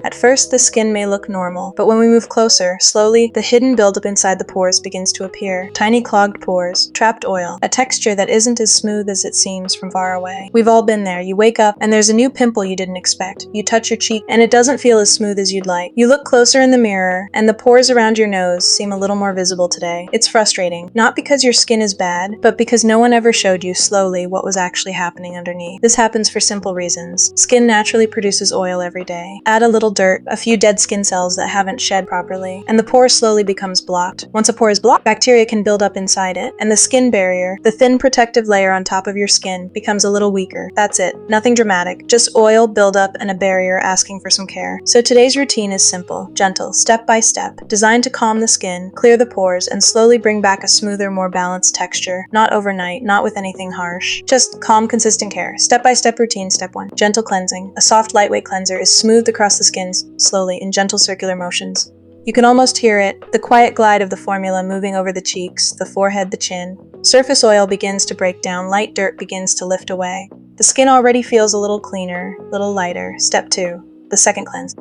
At first, the skin may look normal, but when we move closer, slowly, the hidden buildup inside the pores begins to appear. Tiny clogged pores, trapped oil, a texture that isn't as smooth as it seems from far away. We've all been there. You wake up, and there's a new pimple you didn't expect. You touch your cheek, and it doesn't feel as smooth as you'd like. You look closer in the mirror, and the pores around your nose seem a little more visible today. It's frustrating, not because your skin is bad, but because no one ever showed you slowly what was actually happening underneath. This happens for simple reasons. Skin naturally produces oil every day. Add a little dirt, a few dead skin cells that haven't shed properly, and the pore slowly becomes blocked. Once a pore is blocked, bacteria can build up inside it, and the skin barrier, the thin protective layer on top of your skin, becomes a little weaker. That's it. Nothing dramatic. Just oil, buildup, and a barrier asking for some care. So today's routine is simple, gentle, step by step, designed to calm the skin, clear the pores, and slowly bring back a smoother, more balanced texture. Not overnight, not with anything harsh. Just calm, consistent care. Step-by-step routine. Step 1. Gentle cleansing. A soft, lightweight cleanser is smoothed across the skin slowly in gentle circular motions. You can almost hear it, the quiet glide of the formula moving over the cheeks, the forehead, the chin. Surface oil begins to break down, light dirt begins to lift away. The skin already feels a little cleaner, a little lighter. Step 2. The second cleanse.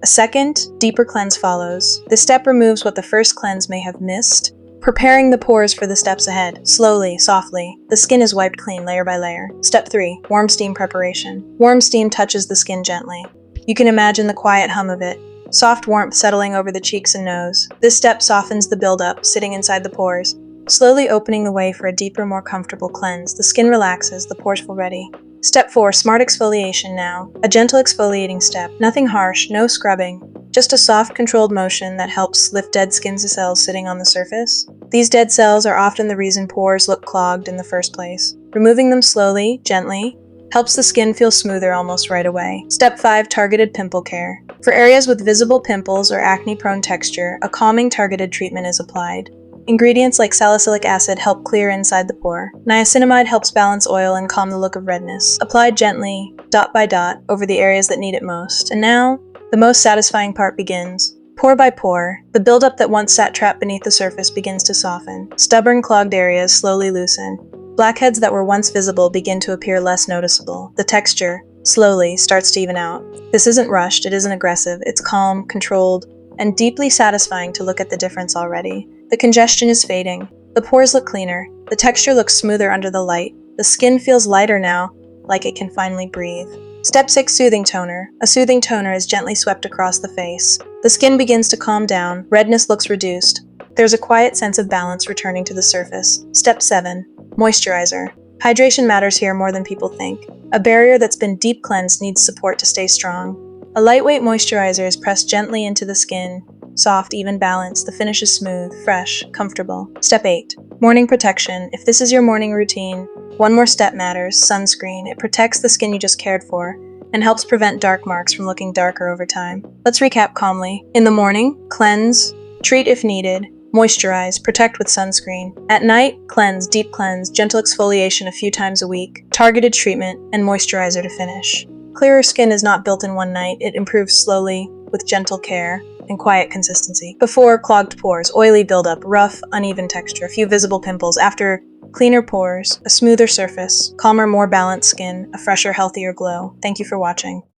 A second, deeper cleanse follows. This step removes what the first cleanse may have missed, preparing the pores for the steps ahead. Slowly, softly, the skin is wiped clean layer by layer. Step 3. Warm steam preparation. Warm steam touches the skin gently. You can imagine the quiet hum of it, soft warmth settling over the cheeks and nose. This step softens the buildup, sitting inside the pores, slowly opening the way for a deeper, more comfortable cleanse. The skin relaxes, the pores feel ready. Step 4. Smart exfoliation now. A gentle exfoliating step. Nothing harsh, no scrubbing. Just a soft, controlled motion that helps lift dead skin cells sitting on the surface. These dead cells are often the reason pores look clogged in the first place. Removing them slowly, gently, helps the skin feel smoother almost right away. Step 5. Targeted pimple care. For areas with visible pimples or acne-prone texture, a calming targeted treatment is applied. Ingredients like salicylic acid help clear inside the pore. Niacinamide helps balance oil and calm the look of redness. Applied gently, dot by dot, over the areas that need it most. And now, the most satisfying part begins. Pore by pore, the buildup that once sat trapped beneath the surface begins to soften. Stubborn, clogged areas slowly loosen. Blackheads that were once visible begin to appear less noticeable. The texture, slowly, starts to even out. This isn't rushed, it isn't aggressive, it's calm, controlled, and deeply satisfying to look at the difference already. The congestion is fading. The pores look cleaner. The texture looks smoother under the light. The skin feels lighter now, like it can finally breathe. Step 6. Soothing toner. A soothing toner is gently swept across the face. The skin begins to calm down. Redness looks reduced. There's a quiet sense of balance returning to the surface. Step 7. Moisturizer. Hydration matters here more than people think. A barrier that's been deep cleansed needs support to stay strong. A lightweight moisturizer is pressed gently into the skin. Soft, even balanced, the finish is smooth, fresh, comfortable. Step 8. Morning protection. If this is your morning routine, one more step matters, sunscreen. It protects the skin you just cared for and helps prevent dark marks from looking darker over time. Let's recap calmly. In the morning, cleanse, treat if needed, moisturize, protect with sunscreen. At night, cleanse, deep cleanse, gentle exfoliation a few times a week, targeted treatment, and moisturizer to finish. Clearer skin is not built in one night. It improves slowly, with gentle care and quiet consistency. Before, clogged pores, oily buildup, rough, uneven texture, a few visible pimples. After, cleaner pores, a smoother surface, calmer, more balanced skin, a fresher, healthier glow. Thank you for watching.